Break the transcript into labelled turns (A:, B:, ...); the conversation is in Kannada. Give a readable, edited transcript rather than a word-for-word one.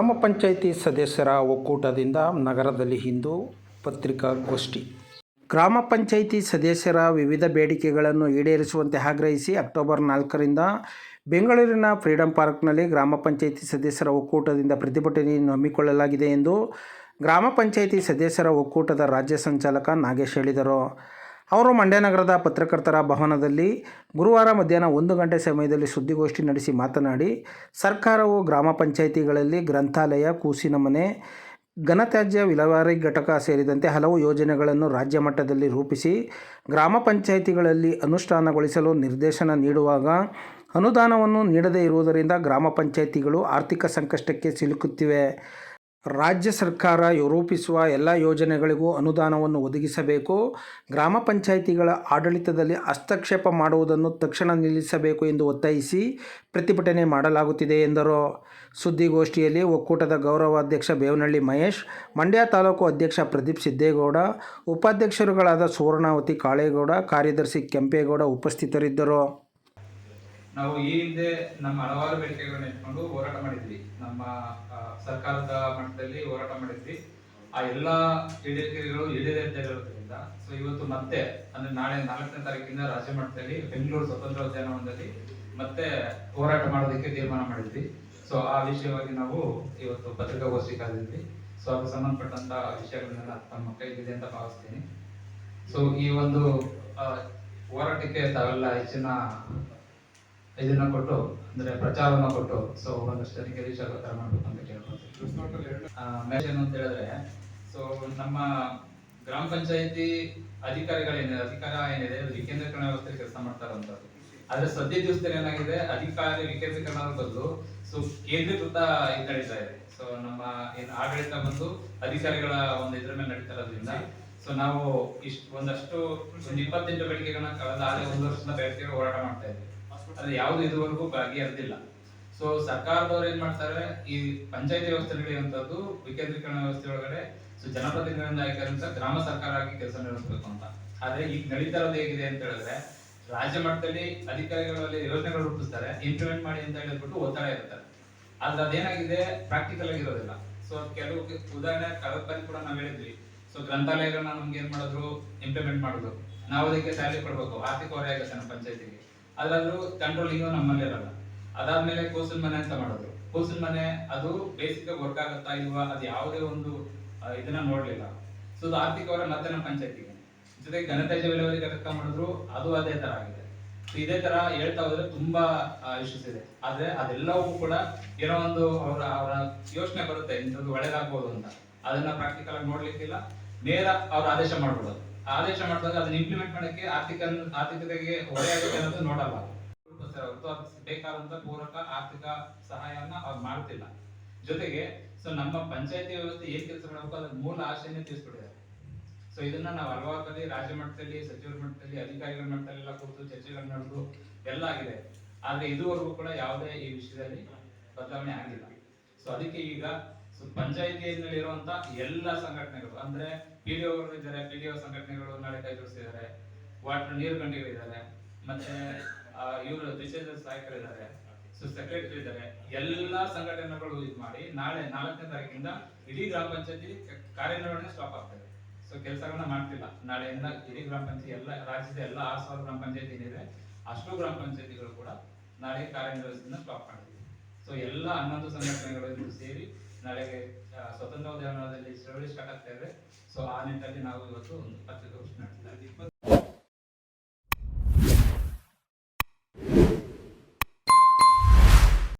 A: ಗ್ರಾಮ ಪಂಚಾಯಿತಿ ಸದಸ್ಯರ ಒಕ್ಕೂಟದಿಂದ ನಗರದಲ್ಲಿ ಇಂದು ಪತ್ರಿಕಾಗೋಷ್ಠಿ. ಗ್ರಾಮ ಪಂಚಾಯಿತಿ ಸದಸ್ಯರ ವಿವಿಧ ಬೇಡಿಕೆಗಳನ್ನು ಈಡೇರಿಸುವಂತೆ ಆಗ್ರಹಿಸಿ ಅಕ್ಟೋಬರ್ 4ರಿಂದ ಬೆಂಗಳೂರಿನ ಫ್ರೀಡಂ ಪಾರ್ಕ್ನಲ್ಲಿ ಗ್ರಾಮ ಪಂಚಾಯಿತಿ ಸದಸ್ಯರ ಒಕ್ಕೂಟದಿಂದ ಪ್ರತಿಭಟನೆಯನ್ನು ಹಮ್ಮಿಕೊಳ್ಳಲಾಗಿದೆ ಎಂದು ಗ್ರಾಮ ಪಂಚಾಯಿತಿ ಸದಸ್ಯರ ಒಕ್ಕೂಟದ ರಾಜ್ಯ ಸಂಚಾಲಕ ನಾಗೇಶ್ ಹೇಳಿದರು. ಅವರು ಮಂಡ್ಯ ನಗರದ ಪತ್ರಕರ್ತರ ಭವನದಲ್ಲಿ ಗುರುವಾರ ಮಧ್ಯಾಹ್ನ 1 ಗಂಟೆ ಸಮಯದಲ್ಲಿ ಸುದ್ದಿಗೋಷ್ಠಿ ನಡೆಸಿ ಮಾತನಾಡಿ, ಸರ್ಕಾರವು ಗ್ರಾಮ ಪಂಚಾಯಿತಿಗಳಲ್ಲಿ ಗ್ರಂಥಾಲಯ, ಕೂಸಿನ ಮನೆ, ಘನತ್ಯಾಜ್ಯ ವಿಲೇವಾರಿ ಘಟಕ ಸೇರಿದಂತೆ ಹಲವು ಯೋಜನೆಗಳನ್ನು ರಾಜ್ಯ ಮಟ್ಟದಲ್ಲಿ ರೂಪಿಸಿ ಗ್ರಾಮ ಪಂಚಾಯಿತಿಗಳಲ್ಲಿ ಅನುಷ್ಠಾನಗೊಳಿಸಲು ನಿರ್ದೇಶನ ನೀಡುವಾಗ ಅನುದಾನವನ್ನು ನೀಡದೇ ಇರುವುದರಿಂದ ಗ್ರಾಮ ಪಂಚಾಯಿತಿಗಳು ಆರ್ಥಿಕ ಸಂಕಷ್ಟಕ್ಕೆ ಸಿಲುಕುತ್ತಿವೆ. ರಾಜ್ಯ ಸರ್ಕಾರ ರೂಪಿಸುವ ಎಲ್ಲ ಯೋಜನೆಗಳಿಗೂ ಅನುದಾನವನ್ನು ಒದಗಿಸಬೇಕು. ಗ್ರಾಮ ಪಂಚಾಯಿತಿಗಳ ಆಡಳಿತದಲ್ಲಿ ಹಸ್ತಕ್ಷೇಪ ಮಾಡುವುದನ್ನು ತಕ್ಷಣ ನಿಲ್ಲಿಸಬೇಕು ಎಂದು ಒತ್ತಾಯಿಸಿ ಪ್ರತಿಭಟನೆ ಮಾಡಲಾಗುತ್ತಿದೆ ಎಂದರು. ಸುದ್ದಿಗೋಷ್ಠಿಯಲ್ಲಿ ಒಕ್ಕೂಟದ ಗೌರವಾಧ್ಯಕ್ಷ ಬೇವನಹಳ್ಳಿ ಮಹೇಶ್, ಮಂಡ್ಯ ತಾಲೂಕು ಅಧ್ಯಕ್ಷ ಪ್ರದೀಪ್ ಸಿದ್ದೇಗೌಡ, ಉಪಾಧ್ಯಕ್ಷರುಗಳಾದ ಸುವರ್ಣವತಿ ಕಾಳೇಗೌಡ, ಕಾರ್ಯದರ್ಶಿ ಕೆಂಪೇಗೌಡ ಉಪಸ್ಥಿತರಿದ್ದರು.
B: ನಾವು ಈ ಹಿಂದೆ ನಮ್ಮ ಹಲವಾರು ಬೇಡಿಕೆಗಳನ್ನ ಇಟ್ಕೊಂಡು ಹೋರಾಟ ಮಾಡಿದ್ವಿ. ನಮ್ಮ ಸರ್ಕಾರದ ಮಟ್ಟದಲ್ಲಿ ಹೋರಾಟ ಮಾಡಿದ್ವಿ. ಆ ಎಲ್ಲಾ ಬೇಡಿಕೆಗಳು ಈಡೇರದೇ ಇರೋದ್ರಿಂದ ಇವತ್ತು ಮತ್ತೆ ಅಂದ್ರೆ ನಾಳೆ 4ನೇ ತಾರೀಕಿಂದ ರಾಜ್ಯ ಮಟ್ಟದಲ್ಲಿ ಬೆಂಗಳೂರು ಸ್ವತಂತ್ರ ಉದ್ಯಾನವನದಲ್ಲಿ ಮತ್ತೆ ಹೋರಾಟ ಮಾಡೋದಕ್ಕೆ ತೀರ್ಮಾನ ಮಾಡಿದ್ವಿ. ಆ ವಿಷಯವಾಗಿ ನಾವು ಇವತ್ತು ಪತ್ರಿಕಾಗೋಷ್ಠಿ ಕರೆದಿದ್ವಿ. ಅದಕ್ಕೆ ಸಂಬಂಧಪಟ್ಟಂತ ವಿಷಯಗಳನ್ನೆಲ್ಲ ತಮ್ಮ ಕೈಲಿದೆ ಅಂತ ಭಾವಿಸ್ತೀನಿ. ಈ ಒಂದು ಹೋರಾಟಕ್ಕೆ ತಾವೆಲ್ಲ ಹೆಚ್ಚಿನ ಇದನ್ನ ಕೊಟ್ಟು ಅಂದ್ರೆ ಪ್ರಚಾರವನ್ನು ಕೊಟ್ಟು ಒಂದಷ್ಟು ಜನಕ್ಕೆ ರೀಚ್ ಆಗೋ ತರ ಮಾಡ್ಬೇಕು ಅಂತ ಕೇಳ್ಬೋದು. ಅಂತ ಹೇಳಿದ್ರೆ ನಮ್ಮ ಗ್ರಾಮ ಪಂಚಾಯತಿ ಅಧಿಕಾರ ಏನಿದೆ ವಿಕೇಂದ್ರೀಕರಣ ವ್ಯವಸ್ಥೆ ಕೆಲಸ ಮಾಡ್ತಾರಂತದ್ದು. ಆದ್ರೆ ಸದ್ಯ ದಿವಸದಲ್ಲಿ ಏನಾಗಿದೆ, ಅಧಿಕಾರಿ ವಿಕೇಂದ್ರೀಕರಣದ ಬದಲು ಕೇಂದ್ರೀಕೃತ ನಡೀತಾ ಇದೆ. ನಮ್ಮ ಏನ್ ಆಡಳಿತ ಬಂದು ಅಧಿಕಾರಿಗಳ ಒಂದು ಇದ್ರ ಮೇಲೆ ನಡೀತಾ ಇರೋದ್ರಿಂದ ನಾವು ಒಂದಷ್ಟು 28 ಬೇಡಿಕೆಗಳನ್ನ ಕಳೆದ 1 ವರ್ಷದ ಬೇಡಿಕೆ ಹೋರಾಟ ಮಾಡ್ತಾ ಇದ್ವಿ. ಅದು ಯಾವ್ದು ಇದುವರೆಗೂ ಬಗೆಹರಿದಿಲ್ಲ. ಸರ್ಕಾರದವ್ರು ಏನ್ ಮಾಡ್ತಾರೆ, ಈ ಪಂಚಾಯತಿ ವ್ಯವಸ್ಥೆಗಳಿರುವಂತದ್ದು ವಿಕೇಂದ್ರೀಕರಣ ವ್ಯವಸ್ಥೆ ಒಳಗಡೆ ಜನಪ್ರತಿನಿಧಿಗಳಿಂದ ಆಯ್ಕೆಂತ ಗ್ರಾಮ ಸರ್ಕಾರ ಆಗಿ ಕೆಲಸ ನಿರ್ವಹಿಸಬೇಕು ಅಂತ. ಆದ್ರೆ ಈಗ ನಡೀತಾ ಇರೋದು ಹೇಗಿದೆ ಅಂತ ಹೇಳಿದ್ರೆ, ರಾಜ್ಯ ಮಟ್ಟದಲ್ಲಿ ಅಧಿಕಾರಿಗಳಲ್ಲಿ ಯೋಜನೆಗಳು ರೂಪಿಸ್ತಾರೆ, ಇಂಪ್ಲಿಮೆಂಟ್ ಮಾಡಿ ಅಂತ ಹೇಳ್ಬಿಟ್ಟು ಒತ್ತಡ ಇರ್ತಾರೆ. ಆದ್ರೆ ಅದೇನಾಗಿದೆ, ಪ್ರಾಕ್ಟಿಕಲ್ ಆಗಿರೋದಿಲ್ಲ. ಕೆಲವು ಉದಾಹರಣೆ ಕಳೆದ ಬಾರಿ ಕೂಡ ನಾವ್ ಹೇಳಿದ್ವಿ. ಗ್ರಂಥಾಲಯಗಳನ್ನ ನಮ್ಗೆ ಏನ್ ಮಾಡಿದ್ರು, ಇಂಪ್ಲಿಮೆಂಟ್ ಮಾಡುದು, ನಾವು ಅದಕ್ಕೆ ಸ್ಯಾಲರಿ ಕೊಡ್ಬೇಕು, ಆರ್ಥಿಕ ಹೊರೆ ಆಗುತ್ತೆ ನಮ್ಮ ಪಂಚಾಯತಿಗೆ. ಅದಾದ್ರೂ ಕಂಟ್ರೋಲಿಂಗ್ ನಮ್ಮಲ್ಲಿ ಇರಲ್ಲ. ಅದಾದ್ಮೇಲೆ ಕೂಸಿನ ಮನೆ ಅಂತ ಮಾಡಿದ್ರು. ಕೂಸಿನ ಮನೆ ಅದು ಬೇಸಿಕ್ ವರ್ಕ್ ಆಗುತ್ತಾ ಇಲ್ವಾ, ಅದು ಯಾವುದೇ ಒಂದು ಇದನ್ನ ನೋಡ್ಲಿಲ್ಲ. ಅದು ಆರ್ಥಿಕ ಹೊರೆ ಮತ್ತೆ ನಮ್ಮ ಪಂಚಾಯತಿಗೆ. ಜೊತೆಗೆ ಘನತ್ಯಾಜ್ಯ ವಿಲೇವಾರಿ ಘಟಕ ಮಾಡಿದ್ರು, ಅದು ಅದೇ ತರ ಆಗಿದೆ. ಇದೇ ತರ ಹೇಳ್ತಾ ಹೋದ್ರೆ ತುಂಬಾ ಇಶ್ಯೂಸ್ ಇದೆ. ಆದ್ರೆ ಅದೆಲ್ಲವೂ ಕೂಡ ಏನೋ ಒಂದು ಅವರ ಯೋಚನೆ ಬರುತ್ತೆ, ಇಂಥದ್ದು ಒಳ್ಳೇದಾಗ್ಬೋದು ಅಂತ. ಅದನ್ನ ಪ್ರಾಕ್ಟಿಕಲ್ ಆಗಿ ನೋಡ್ಲಿಕ್ಕಿಲ್ಲ, ನೇರ ಅವ್ರ ಆದೇಶ ಮಾಡ್ಬಿಡೋದು. ಆದೇಶ ಮಾಡಿದಾಗ ಅದನ್ನ ಇಂಪ್ಲಿಮೆಂಟ್ ಮಾಡಕ್ಕೆ ಆರ್ಥಿಕತೆಗೆ ಹೊರೆ ಆಗುತ್ತೆ ಅನ್ನೋದು ನೋಡಲ್ಲ. ಬೇಕಾದಂತ ಪೂರಕ ಆರ್ಥಿಕ ಸಹಾಯವನ್ನ ಅವ್ರು ಮಾಡ್ತಿಲ್ಲ. ಜೊತೆಗೆ ನಮ್ಮ ಪಂಚಾಯತಿ ವ್ಯವಸ್ಥೆ ಏನ್ ಕೆಲಸ ಮಾಡಬೇಕು ಅದ್ರ ಮೂಲ ಆಶಯನೇ ತಿಳಿಸ್ಬಿಟ್ಟಿದ್ದಾರೆ. ಇದನ್ನ ನಾವು ಹಲವಾರು ಕಡೆ ರಾಜ್ಯ ಮಟ್ಟದಲ್ಲಿ, ಸಚಿವರ ಮಟ್ಟದಲ್ಲಿ, ಅಧಿಕಾರಿಗಳ ಮಟ್ಟದಲ್ಲಿ ಎಲ್ಲ ಕೂತು ಚರ್ಚೆಗಳು ನಡೆದು ಎಲ್ಲ ಆಗಿದೆ. ಆದ್ರೆ ಇದುವರೆಗೂ ಕೂಡ ಯಾವುದೇ ಈ ವಿಷಯದಲ್ಲಿ ಬದಲಾವಣೆ ಆಗಿಲ್ಲ. ಅದಕ್ಕೆ ಈಗ ಪಂಚಾಯತಿಯಲ್ಲಿ ಇರುವಂತ ಎಲ್ಲ ಸಂಘಟನೆಗಳು ಅಂದ್ರೆ ಪಿಡಿಒ ಇದ್ದಾರೆ, ಪಿಡಿಒ ಸಂಘಟನೆಗಳು ನಾಳೆ ಕೈ ಜೋಡಿಸಿದ್ದಾರೆ, ವಾಟರ್ ನೀರು ಗಂಟೆಗಳಿದ್ದಾರೆ, ಮತ್ತೆ ಇವರು ದ್ವಿಚೇಂದ್ರ ಸಹಾಯಕರಿದ್ದಾರೆ, ಸೆಕ್ರೆಟರಿ ಇದ್ದಾರೆ. ಎಲ್ಲಾ ಸಂಘಟನೆಗಳು ಇದು ಮಾಡಿ ನಾಳೆ 4ನೇ ತಾರೀಕಿಂದ ಇಡೀ ಗ್ರಾಮ ಪಂಚಾಯತಿ ಕಾರ್ಯನಿರ್ವಹಣೆ ಸ್ಟಾಪ್ ಆಗ್ತದೆ. ಕೆಲಸಗಳನ್ನ ಮಾಡ್ತಿಲ್ಲ. ನಾಳೆಯಿಂದ ಇಡೀ ಗ್ರಾಮ ಪಂಚಾಯತಿ ಎಲ್ಲ ರಾಜ್ಯದ ಎಲ್ಲ 6000 ಗ್ರಾಮ ಪಂಚಾಯತಿ ಏನಿದೆ ಅಷ್ಟು ಗ್ರಾಮ ಪಂಚಾಯತಿಗಳು ಕೂಡ ನಾಳೆ ಕಾರ್ಯನಿರ್ವಹಿಸೋದನ್ನ ಸ್ಟಾಪ್ ಮಾಡಿದ್ವಿ. ಎಲ್ಲ 11 ಸಂಘಟನೆಗಳು ಸೇರಿ ನಾಳೆಗೆ ಸ್ವತಂತ್ರ ಉದ್ಯಾನವನದಲ್ಲಿ ಚಳವಳಿ ಸ್ಟಾರ್ಟ್ ಆಗ್ತಾ ಇದೆ. ಆ ನಿಟ್ಟಿನಲ್ಲಿ ನಾವು ಇವತ್ತು ಒಂದು ಪತ್ರಿಕಾಗೋಷ್ಠಿ ನಡೆಸ್ತಾ ಇದ್ದೀವಿ.